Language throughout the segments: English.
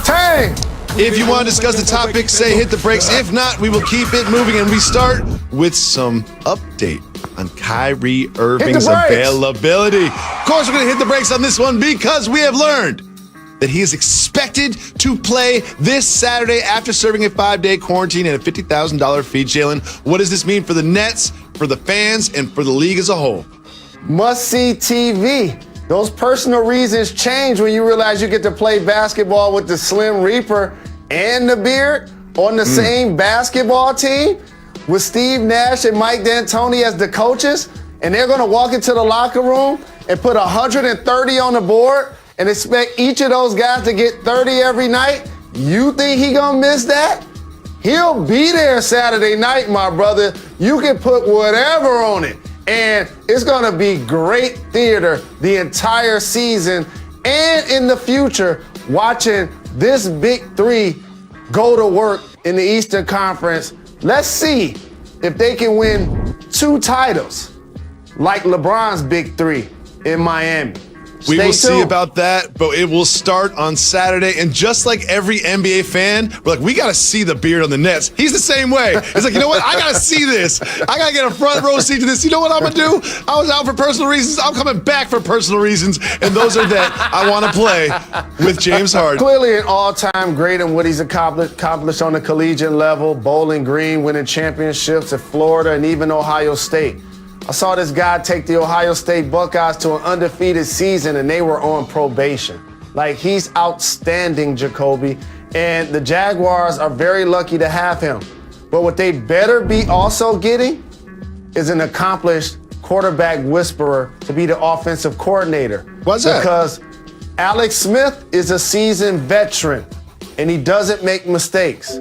Tang! If you want to discuss the topic, say hit the brakes. If not, we will keep it moving. And we start with some update on Kyrie Irving's availability. Of course, we're going to hit the brakes on this one because we have learned that he is expected to play this Saturday after serving a 5-day quarantine and a $50,000 fee. Jalen, what does this mean for the Nets, for the fans, and for the league as a whole? Must-see TV. Those personal reasons change when you realize you get to play basketball with the Slim Reaper and the Beard on the same basketball team with Steve Nash and Mike D'Antoni as the coaches, and they're going to walk into the locker room and put 130 on the board and expect each of those guys to get 30 every night. You think he going to miss that? He'll be there Saturday night, my brother. You can put whatever on it. And it's going to be great theater the entire season and in the future watching this big three go to work in the Eastern Conference. Let's see if they can win 2 titles like LeBron's big three in Miami. We will see about that, but it will start on Saturday. And just like every NBA fan, we're like, we got to see the Beard on the Nets. He's the same way. It's like, you know what? I got to see this. I got to get a front row seat to this. You know what I'm going to do? I was out for personal reasons. I'm coming back for personal reasons. And those are that I want to play with James Harden. Clearly an all-time great in what he's accomplished on the collegiate level. Bowling Green, winning championships at Florida and even Ohio State. I saw this guy take the Ohio State Buckeyes to an undefeated season, and they were on probation. Like, he's outstanding, Jacoby, and the Jaguars are very lucky to have him. But what they better be also getting is an accomplished quarterback whisperer to be the offensive coordinator. What's that? Because Alex Smith is a seasoned veteran, and he doesn't make mistakes.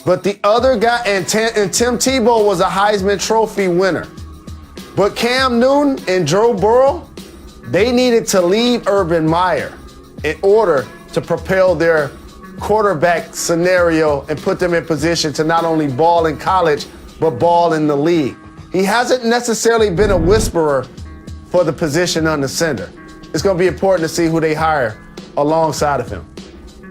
But the other guy, and Tim Tebow was a Heisman Trophy winner. But Cam Newton and Joe Burrow, they needed to leave Urban Meyer in order to propel their quarterback scenario and put them in position to not only ball in college, but ball in the league. He hasn't necessarily been a whisperer for the position under center. It's going to be important to see who they hire alongside of him.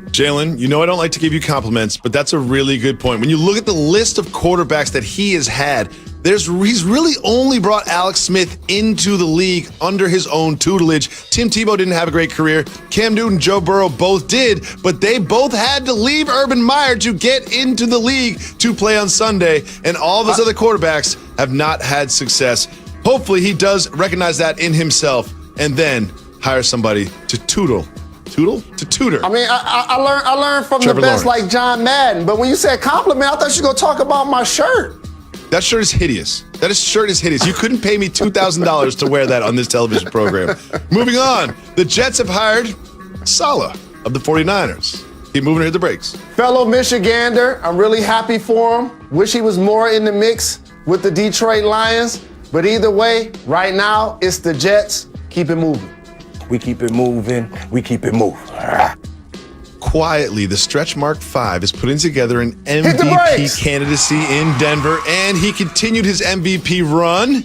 Jalen, you know I don't like to give you compliments, but that's a really good point. When you look at the list of quarterbacks that he has had, he's really only brought Alex Smith into the league under his own tutelage. Tim Tebow didn't have a great career. Cam Newton, Joe Burrow both did, but they both had to leave Urban Meyer to get into the league to play on Sunday, and all those other quarterbacks have not had success. Hopefully he does recognize that in himself and then hire somebody to tutor. I mean, I learned from Trevor the best Lawrence. like John Madden, but when you said compliment, I thought you were going to talk about my shirt. That shirt is hideous. Shirt is hideous. You couldn't pay me $2,000 to wear that on this television program. Moving on, the Jets have hired Saleh of the 49ers. Keep moving, hit the brakes. Fellow Michigander, I'm really happy for him. Wish he was more in the mix with the Detroit Lions. But either way, right now, it's the Jets. Keep it moving. We keep it moving. We keep it moving. Quietly, the Stretch Mark 5 is putting together an MVP candidacy in Denver, and he continued his MVP run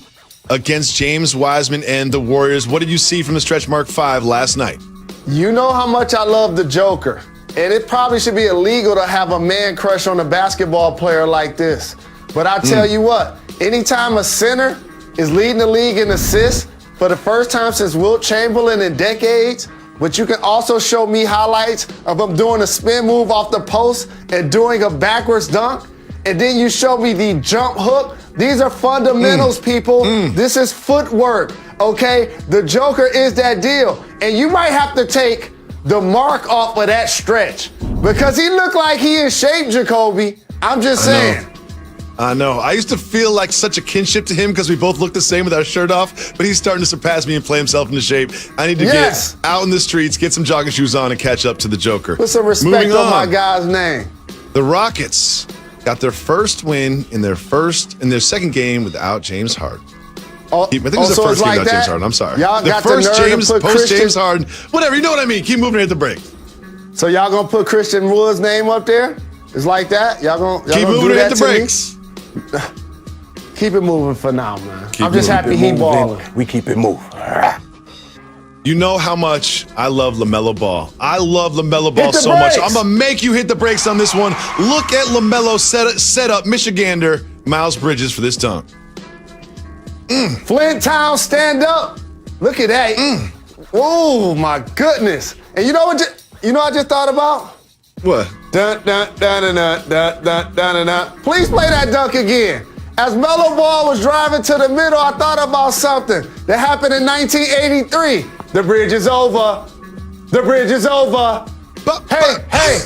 against James Wiseman and the Warriors. What did you see from the Stretch Mark 5 last night? You know how much I love the Joker, and it probably should be illegal to have a man crush on a basketball player like this. But I tell you what, anytime a center is leading the league in assists for the first time since Wilt Chamberlain in decades, but you can also show me highlights of him doing a spin move off the post and doing a backwards dunk, and then you show me the jump hook. These are fundamentals, people. This is footwork, okay? The Joker is that deal. And you might have to take the mark off of that stretch because he looked like he in shape, Jacoby. I'm just saying. I know. I used to feel like such a kinship to him because we both look the same with our shirt off, but he's starting to surpass me and play himself into shape. I need to get out in the streets, get some jogging shoes on, and catch up to the Joker. Put some respect on my guy's name. The Rockets got their first win in their second game without James Harden. I think it was the first game without James Harden. I'm sorry. Y'all the got first the nerve James to put post James Harden. Whatever, you know what I mean. Keep moving at the break. So y'all gonna put Christian Wood's name up there? It's like that? Y'all gonna keep moving do that at the breaks. Keep it moving for now, man. I'm just happy he balling. We keep it moving. You know how much I love LaMelo Ball. I love LaMelo Ball Hit the so much. brakes. I'm going to make you hit the brakes on this one. Look at LaMelo set up Michigander Miles Bridges for this dunk. Flint Town, stand up. Look at that. Oh, my goodness. And you know what I just thought about? What? Dun, dun, dun, dun, dun, dun, dun, dun, dun. Please play that dunk again. As Melo Ball was driving to the middle, I thought about something that happened in 1983. The bridge is over. The bridge is over. Hey, hey.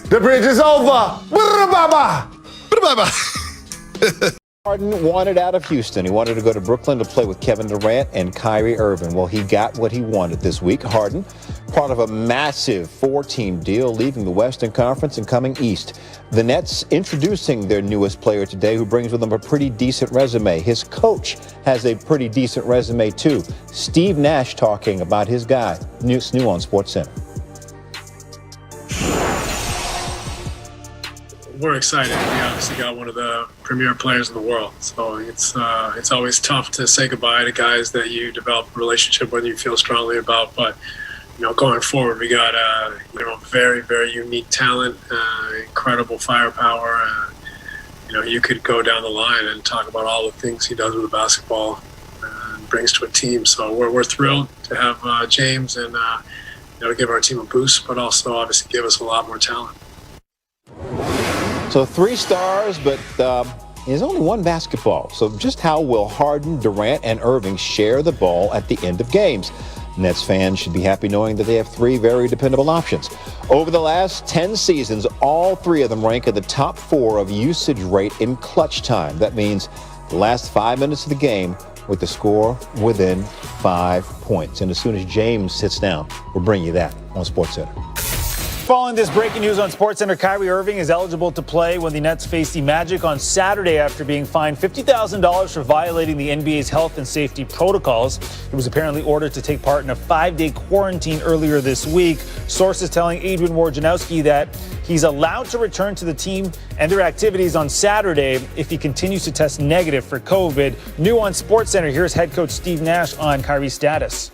The bridge is over. Harden wanted out of Houston. He wanted to go to Brooklyn to play with Kevin Durant and Kyrie Irving. Well, he got what he wanted this week. Harden, part of a massive 4-team deal, leaving the Western Conference and coming east. The Nets introducing their newest player today, who brings with him a pretty decent resume. His coach has a pretty decent resume, too. Steve Nash talking about his guy. New on SportsCenter. We're excited. We obviously got one of the premier players in the world, so it's always tough to say goodbye to guys that you develop a relationship with, you feel strongly about. But going forward, we got very, very unique talent, incredible firepower. You could go down the line and talk about all the things he does with the basketball and brings to a team. So we're thrilled to have James and give our team a boost, but also obviously give us a lot more talent. So 3 stars, but there's only one basketball. So just how will Harden, Durant, and Irving share the ball at the end of games? Nets fans should be happy knowing that they have 3 very dependable options. Over the last 10 seasons, all 3 of them rank in the top 4 of usage rate in clutch time. That means the last 5 minutes of the game with the score within 5 points. And as soon as James sits down, we'll bring you that on SportsCenter. Following this breaking news on SportsCenter, Kyrie Irving is eligible to play when the Nets face the Magic on Saturday after being fined $50,000 for violating the NBA's health and safety protocols. He was apparently ordered to take part in a 5-day quarantine earlier this week. Sources telling Adrian Wojnarowski that he's allowed to return to the team and their activities on Saturday if he continues to test negative for COVID. New on SportsCenter, here's head coach Steve Nash on Kyrie's status.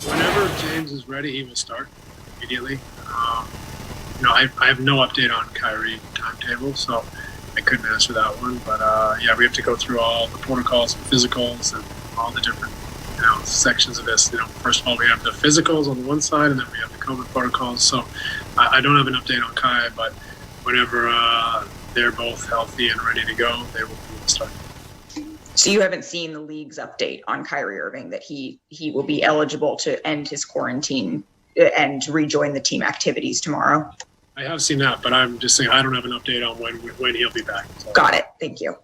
Whenever James is ready, he will start immediately. I have no update on Kyrie timetable, so I couldn't answer that one. But we have to go through all the protocols and physicals and all the different sections of this. First of all, we have the physicals on the one side, and then we have the COVID protocols. So I don't have an update on Kai, but whenever they're both healthy and ready to go, they will start. So you haven't seen the league's update on Kyrie Irving that he will be eligible to end his quarantine and rejoin the team activities tomorrow? I have seen that, but I'm just saying I don't have an update on when he'll be back. So. Got it. Thank you.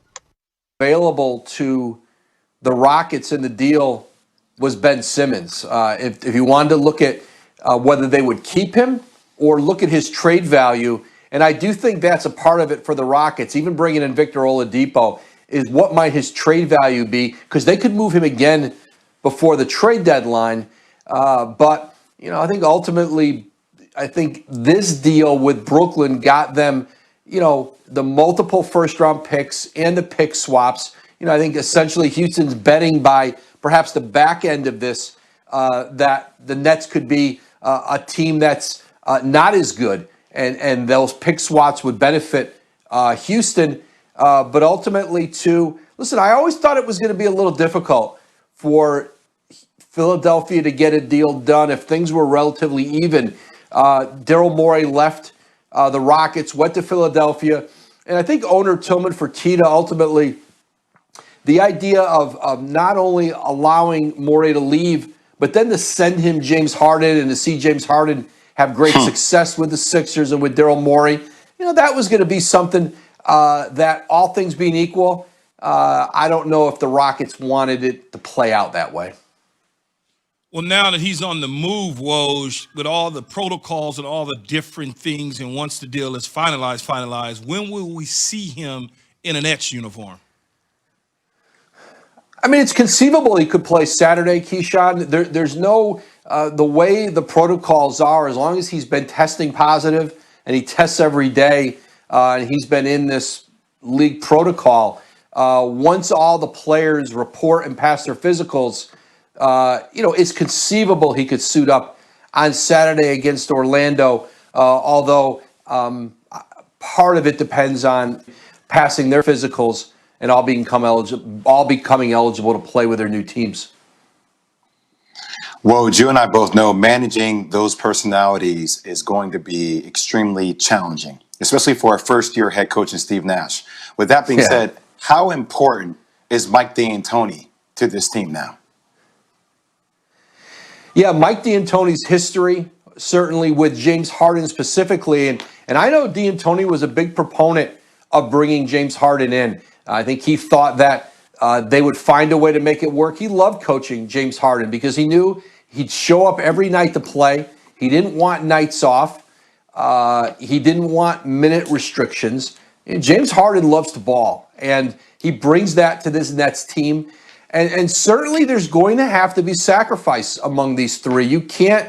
Available to the Rockets in the deal was Ben Simmons. If you wanted to look at whether they would keep him or look at his trade value, and I do think that's a part of it for the Rockets, even bringing in Victor Oladipo, is what might his trade value be, because they could move him again before the trade deadline. But I think ultimately, this deal with Brooklyn got them, the multiple first-round picks and the pick swaps. I think essentially Houston's betting by perhaps the back end of this that the Nets could be a team that's not as good, and those pick swaps would benefit Houston. But ultimately, listen, I always thought it was going to be a little difficult for Philadelphia to get a deal done if things were relatively even. Daryl Morey left the Rockets, went to Philadelphia, and I think owner Tillman Fertitta ultimately, the idea of not only allowing Morey to leave, but then to send him James Harden and to see James Harden have great success with the Sixers and with Daryl Morey, that was going to be something that, all things being equal, I don't know if the Rockets wanted it to play out that way. Well, now that he's on the move, Woj, with all the protocols and all the different things, and once the deal is finalized, when will we see him in a Nets uniform? I mean, it's conceivable he could play Saturday, Keyshawn. There's no, the way the protocols are, as long as he's been testing positive and he tests every day, and he's been in this league protocol, once all the players report and pass their physicals, it's conceivable he could suit up on Saturday against Orlando, although part of it depends on passing their physicals and all becoming eligible to play with their new teams. Well, you and I both know managing those personalities is going to be extremely challenging, especially for a first-year head coach in Steve Nash. With that being said, how important is Mike D'Antoni to this team now? Yeah, Mike D'Antoni's history, certainly with James Harden specifically, and I know D'Antoni was a big proponent of bringing James Harden in. I think he thought that they would find a way to make it work. He loved coaching James Harden because he knew he'd show up every night to play. He didn't want nights off. He didn't want minute restrictions. And James Harden loves to ball, and he brings that to this Nets team. And certainly there's going to have to be sacrifice among these three. You can't